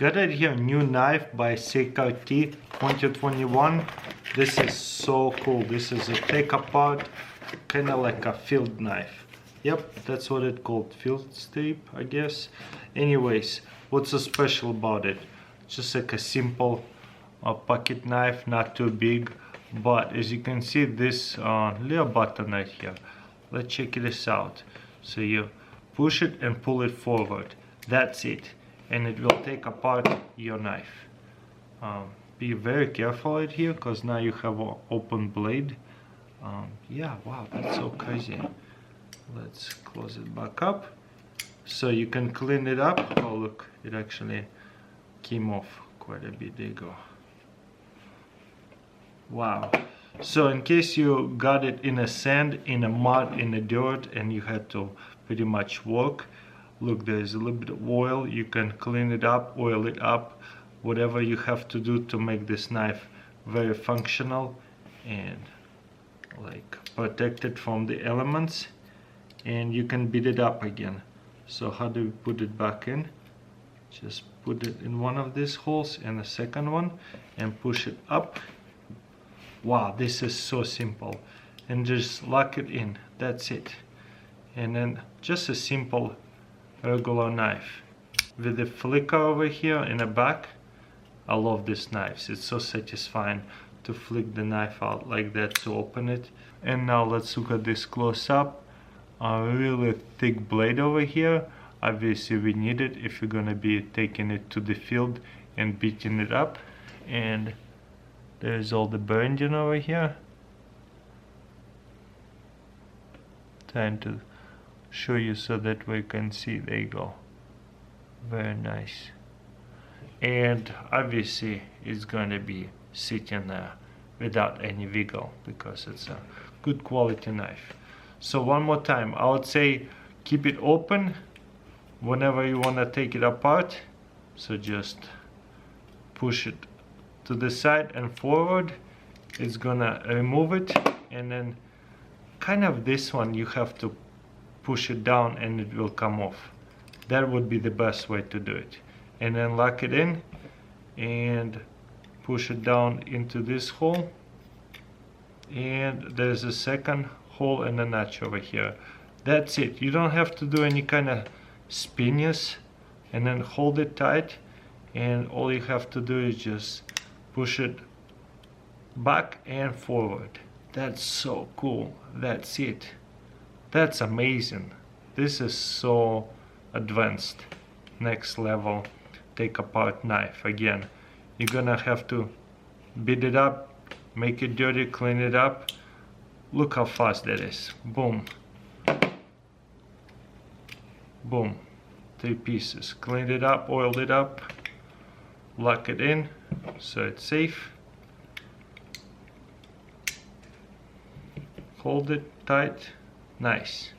Got it here, new knife by CKT 2021. This is so cool. This is a take apart, kind of like a field knife. Yep, that's what it's called, field strip, I guess. Anyways, what's so special about it? Just like a simple pocket knife, not too big. But as you can see, this little button right here. Let's check this out. So you push it and pull it forward. That's it. And it will take apart your knife. Be very careful right here, because now you have an open blade. Yeah, wow, that's so crazy. Let's close it back up. So you can clean it up. Oh look, it actually came off quite a bit. There you go. Wow. So in case you got it in a sand, in a mud, in a dirt, and you had to pretty much work, look, there's a little bit of oil. You can clean it up, oil it up, whatever you have to do to make this knife very functional and like protected from the elements. And you can beat it up again. So how do we put it back in? Just put it in one of these holes and the second one and push it up. Wow, this is so simple. And just lock it in. That's it. And then just a simple regular knife with the flicker over here in the back. I love these knives. It's so satisfying to flick the knife out like that to open it. And now let's look at this close up. A really thick blade over here. Obviously we need it if you're gonna be taking it to the field and beating it up. And there's all the bending over here. Trying to show you so that we can see. There you go. Very nice. And obviously it's gonna be sitting there without any wiggle because it's a good quality knife. So one more time, I would say keep it open whenever you want to take it apart. So just push it to the side and forward. It's gonna remove it, and then kind of this one you have to push it down and it will come off. That would be the best way to do it. And then lock it in and push it down into this hole. And there's a second hole and a notch over here. That's it. You don't have to do any kind of spinnes, and then hold it tight, and all you have to do is just push it back and forward. That's so cool. That's it. That's amazing. This is so advanced. Next level take apart knife. Again, you're gonna have to beat it up, make it dirty, clean it up. Look how fast that is. Boom. Boom. 3 pieces. Cleaned it up, oiled it up, lock it in so it's safe. Hold it tight. Nice.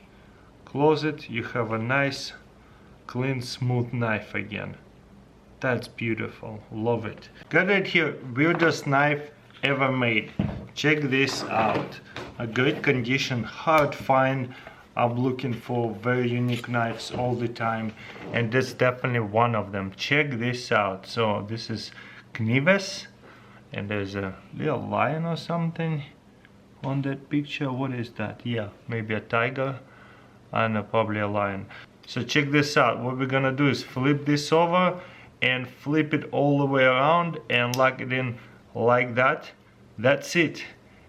Close it. You have a nice, clean, smooth knife again. That's beautiful. Love it. Got it here. Weirdest knife ever made. Check this out. A great condition, hard find. I'm looking for very unique knives all the time, and that's definitely one of them. Check this out. So this is Camillus, and there's a little lion or something on that picture. What is that? Yeah, maybe a tiger, and probably a lion. So check this out. What we're gonna do is flip this over and flip it all the way around and lock it in like that. That's it.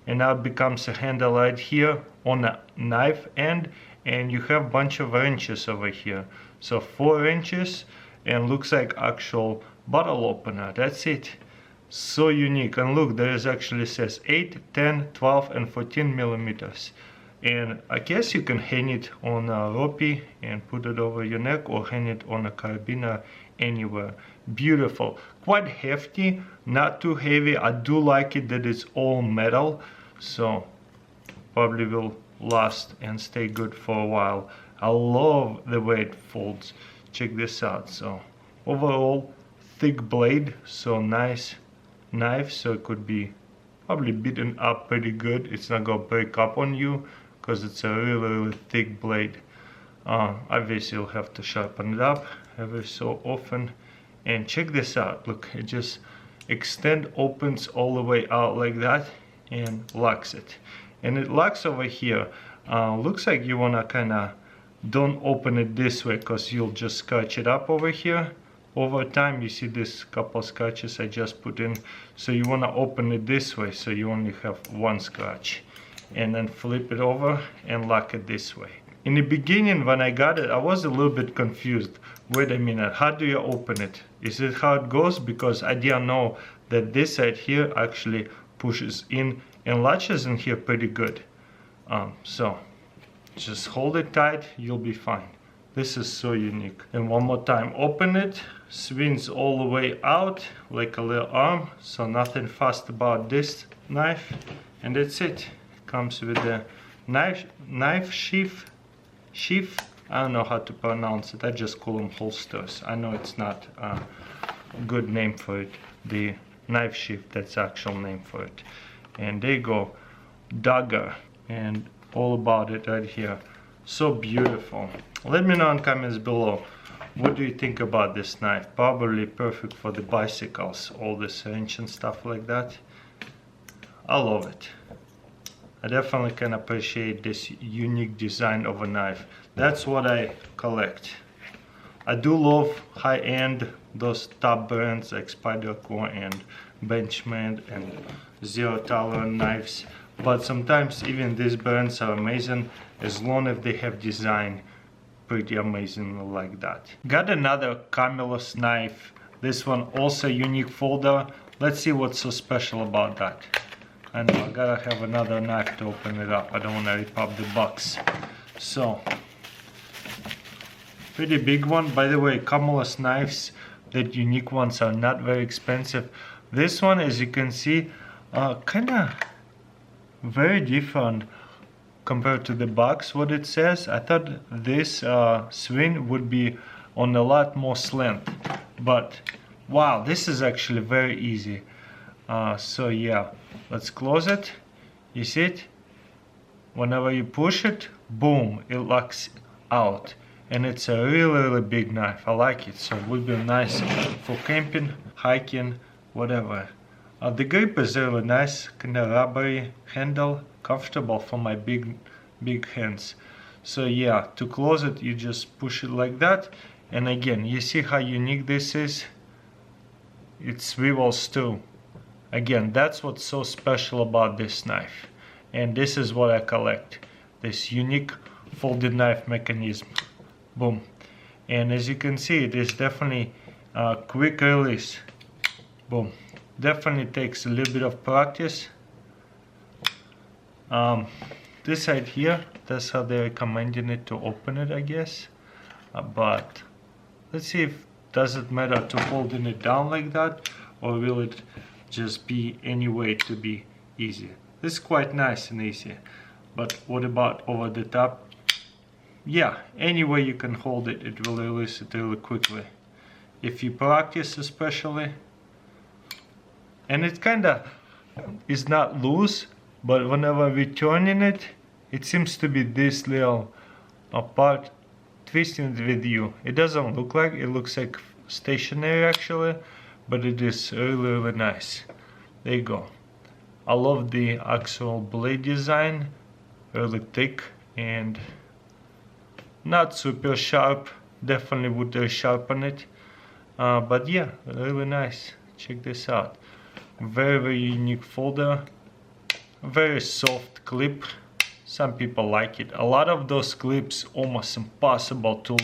And now it becomes a handle right here on a knife end, and you have a bunch of wrenches over here. So 4 wrenches, and looks like actual bottle opener. That's it. So unique. And look, there is actually says 8, 10, 12 and 14 millimeters. And I guess you can hang it on a rope and put it over your neck, or hang it on a carabiner anywhere. Beautiful. Quite hefty, not too heavy. I do like it that it's all metal, so probably will last and stay good for a while. I love the way it folds. Check this out. So overall thick blade, so nice knife, so it could be probably beaten up pretty good. It's not gonna break up on you because it's a really thick blade. Obviously you'll have to sharpen it up every so often, And check this out, look, it just opens all the way out like that and locks it. And it locks over here. Looks like you wanna kinda don't open it this way because you'll just scratch it up over here. Over time, you see this couple scratches I just put in. So you wanna open it this way so you only have one scratch. And then flip it over and lock it this way. In the beginning, when I got it, I was a little bit confused. Wait a minute, how do you open it? Is it how it goes? Because I didn't know that this side here actually pushes in and latches in here pretty good. So just hold it tight, you'll be fine. This is so unique. And one more time, open it, swings all the way out like a little arm. So nothing fast about this knife. And that's it. Comes with the knife sheath. I don't know how to pronounce it. I just call them holsters. I know it's not a good name for it. The knife sheath, that's the actual name for it. And there you go, dagger, and all about it right here. So beautiful. Let me know in comments below, what do you think about this knife? Probably perfect for the bicycles, all this ancient stuff like that. I love it. I definitely can appreciate this unique design of a knife. That's what I collect. I do love high-end, those top brands like Spyderco and Benchmade and Zero Tolerance knives. But sometimes even these brands are amazing as long as they have design pretty amazing like that. Got another Camillus knife. This one also unique folder. Let's see what's so special about that. I know I gotta have another knife to open it up. I don't want to rip up the box. So, pretty big one. By the way, Camillus knives, that unique ones, are not very expensive. This one, as you can see, kinda very different compared to the box. What it says, I thought this swing would be on a lot more length, but wow, this is actually very easy. So yeah, let's close it. You see it? Whenever you push it, boom, it locks out. And it's a really big knife. I like it. So it would be nice for camping, hiking, whatever. The grip is really nice, kind of rubbery handle, comfortable for my big hands. So yeah, to close it, you just push it like that. And again, you see how unique this is? It swivels too. Again, that's what's so special about this knife. And this is what I collect. This unique folded knife mechanism. Boom. And as you can see, it is definitely a quick release. Boom. Definitely takes a little bit of practice. This side here, that's how they're recommending it to open it, I guess. But let's see if does it matter to holding it down like that, or will it just be any way to be easy. This is quite nice and easy. But what about over the top? Yeah, any way you can hold it, it will release it really quickly. If you practice especially. And it kinda is not loose, but whenever we turning it, it seems to be this little part twisting with you. It doesn't look like, it looks like stationary actually, but it is really nice. There you go. I love the actual blade design, really thick and not super sharp. Definitely would resharpen it, but yeah, really nice. Check this out. Very unique folder, very soft clip. Some people like it. A lot of those clips almost impossible to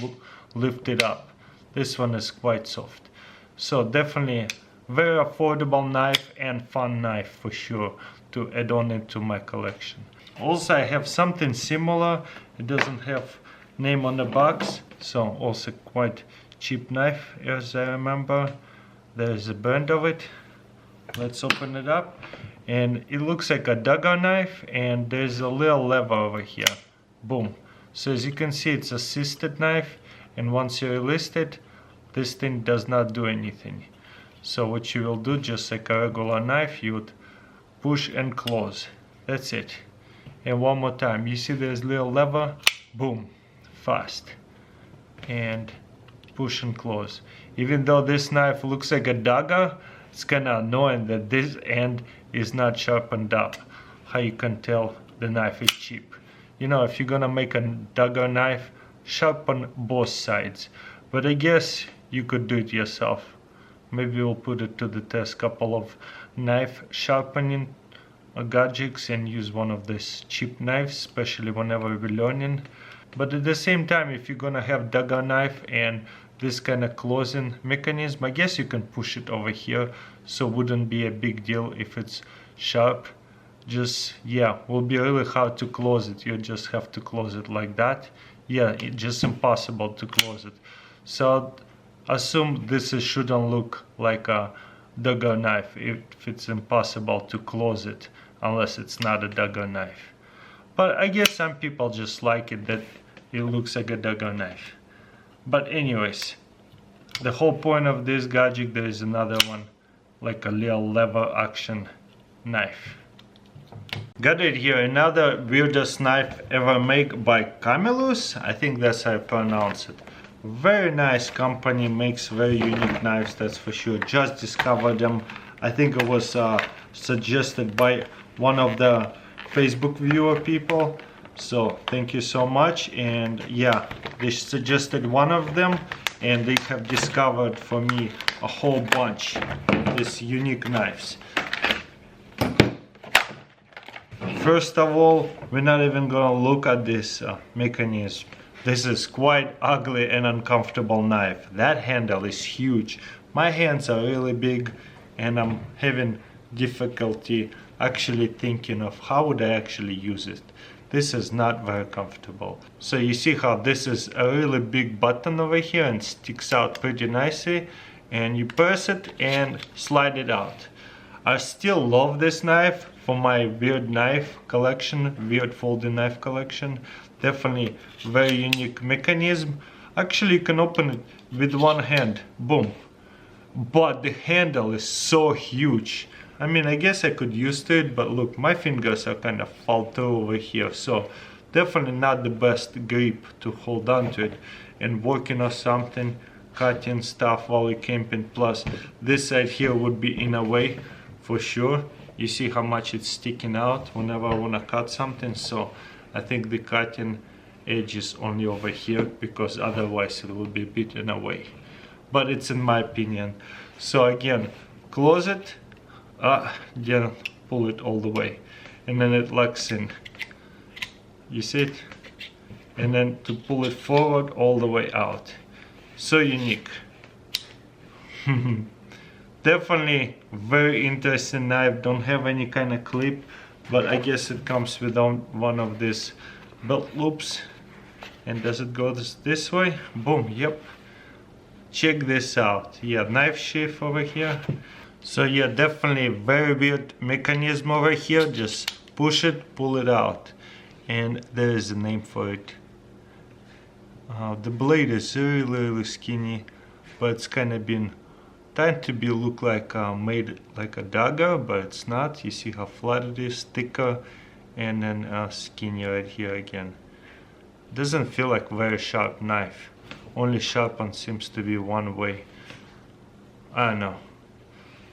lift it up. This one is quite soft. So definitely very affordable knife and fun knife for sure to add on into my collection. Also I have something similar. It doesn't have name on the box, so also quite cheap knife as I remember. There's a brand of it. Let's open it up. And it looks like a dagger knife, and there's a little lever over here. Boom. So as you can see, it's assisted knife, and once you release it, this thing does not do anything. So what you will do, just like a regular knife, you would push and close. That's it. And one more time, you see there's a little lever, boom, fast. And push and close. Even though this knife looks like a dagger, it's kind of annoying that this end is not sharpened up. How you can tell the knife is cheap. You know, if you're gonna make a dagger knife, sharpen both sides. But I guess you could do it yourself. Maybe we'll put it to the test, couple of knife sharpening gadgets and use one of these cheap knives, especially whenever we're learning. But at the same time, if you're gonna have dagger knife and this kind of closing mechanism, I guess you can push it over here, so it wouldn't be a big deal if it's sharp. Just, yeah, will be really hard to close it. You just have to close it like that. Yeah, it's just impossible to close it. So assume this shouldn't look like a dagger knife if it's impossible to close it, unless it's not a dagger knife. But I guess some people just like it that it looks like a dagger knife. But anyways, the whole point of this gadget, there is another one, like a little lever action knife. Got it here, another weirdest knife ever made by Camillus. I think that's how I pronounce it. Very nice company, makes very unique knives, that's for sure. Just discovered them. I think it was suggested by one of the Facebook viewer people. So thank you so much. And yeah, they suggested one of them and they have discovered for me a whole bunch of these unique knives. First of all, we're not even gonna look at this mechanism. This is quite ugly and uncomfortable knife. That handle is huge. My hands are really big and I'm having difficulty actually thinking of how would I actually use it. This is not very comfortable. So you see how this is a really big button over here and sticks out pretty nicely, and you press it and slide it out. I still love this knife for my weird knife collection, weird folding knife collection. Definitely very unique mechanism. Actually you can open it with one hand, boom. But the handle is so huge. I mean, I guess I could use it, but look, my fingers are kind of fall through over here, so definitely not the best grip to hold on to it. And working on something, cutting stuff while you're camping, plus this side here would be in a way for sure. You see how much it's sticking out whenever I want to cut something, so I think the cutting edge is only over here because otherwise it would be a bit in a way. But it's in my opinion. So again, close it, yeah, pull it all the way, and then it locks in. You see it? And then to pull it forward all the way out. So unique. Definitely very interesting knife. Don't have any kind of clip, but I guess it comes with one of these belt loops. And does it go this way? Boom, yep. Check this out. Yeah, knife sheath over here. So yeah, definitely very weird mechanism over here. Just push it, pull it out. And there is a name for it. The blade is really skinny, but it's kind of been trying to be look like made like a dagger, but it's not. You see how flat it is, thicker, and then skinny right here again. Doesn't feel like very sharp knife. Only sharpened seems to be one way. I don't know.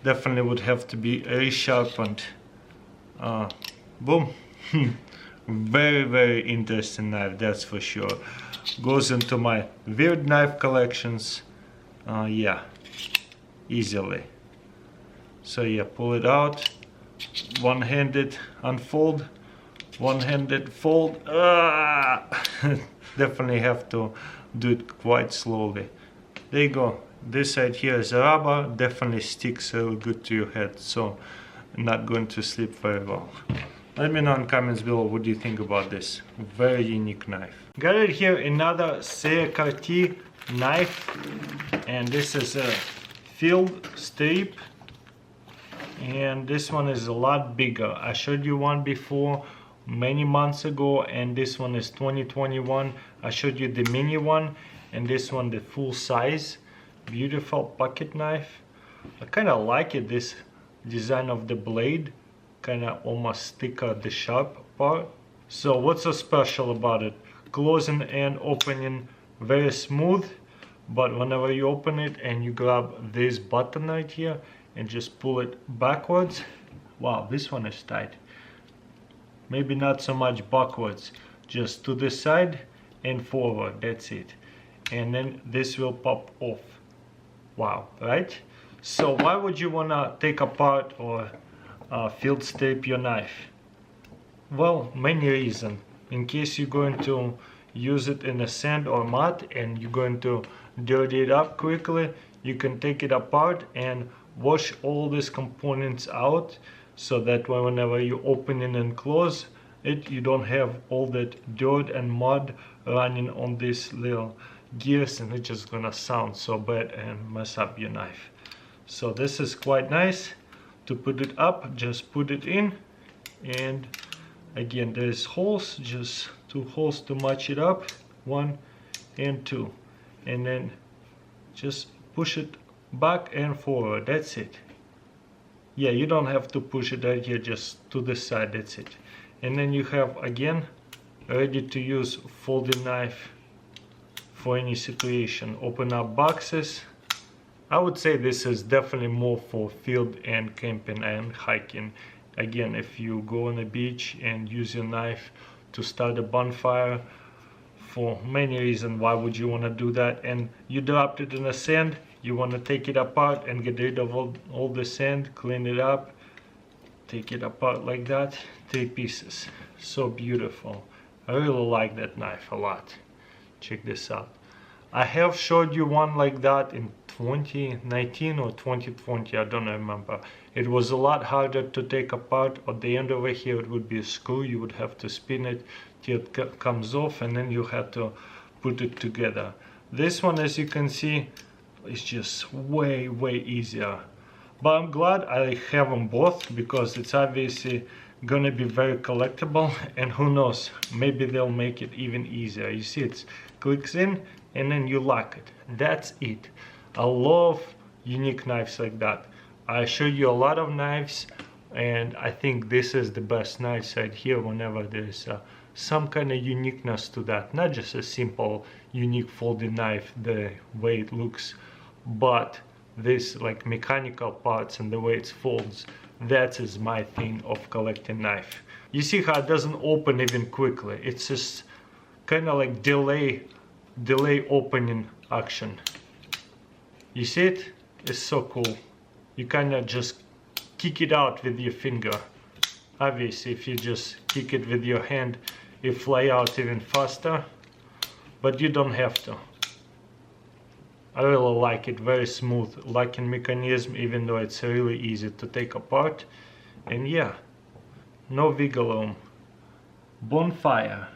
Definitely would have to be resharpened. Boom. Very interesting knife, that's for sure. Goes into my weird knife collections. Yeah, easily. So yeah, pull it out. One-handed unfold. One-handed fold. Definitely have to do it quite slowly. There you go. This side here is rubber, definitely sticks really good to your head, so not going to sleep very well. Let me know in comments below what do you think about this very unique knife. Got it here, another CRT knife, and this is a field strip, and this one is a lot bigger. I showed you one before many months ago, and this one is 2021. I showed you the mini one, and this one the full size. Beautiful pocket knife. I kind of like it, this design of the blade, kind of almost stick at the sharp part. So what's so special about it? Closing and opening very smooth, but whenever you open it and you grab this button right here and just pull it backwards, wow, this one is tight. Maybe not so much backwards, just to the side and forward, that's it. And then this will pop off. Wow, right? So why would you wanna take apart or field strip your knife? Well, many reasons. In case you're going to use it in a sand or mud and you're going to dirty it up quickly, you can take it apart and wash all these components out, so that whenever you open it and close it, you don't have all that dirt and mud running on these little gears, and it's just gonna sound so bad and mess up your knife. So this is quite nice. To put it up, just put it in, and again there's holes, just 2 holes to match it up, 1 and 2, and then just push it back and forward, that's it. Yeah, you don't have to push it right here, just to the side, that's it. And then you have again ready to use folding knife for any situation. Open up boxes. I would say this is definitely more for field and camping and hiking. Again, if you go on a beach and use your knife to start a bonfire, for many reasons, why would you want to do that? And you dropped it in the sand, you want to take it apart and get rid of all the sand, clean it up, take it apart like that, 3 pieces. So beautiful. I really like that knife a lot. Check this out. I have showed you one like that in 2019 or 2020, I don't remember. It was a lot harder to take apart. At the end over here it would be a screw, you would have to spin it till it comes off, and then you had to put it together. This one, as you can see, is just way easier. But I'm glad I have them both, because it's obviously gonna be very collectible, and who knows, maybe they'll make it even easier. You see, it clicks in and then you lock it. That's it. I love unique knives like that. I showed you a lot of knives, and I think this is the best knife right here. Whenever there's some kind of uniqueness to that, not just a simple unique folding knife the way it looks, but this like mechanical parts and the way it folds, that is my thing of collecting knife. You see how it doesn't open even quickly, it's just kind of like delay opening action. You see it? It's so cool. You kind of just kick it out with your finger. Obviously if you just kick it with your hand, it fly out even faster, but you don't have to. I really like it, very smooth locking mechanism, even though it's really easy to take apart. And yeah, no wiggle room. Bonfire.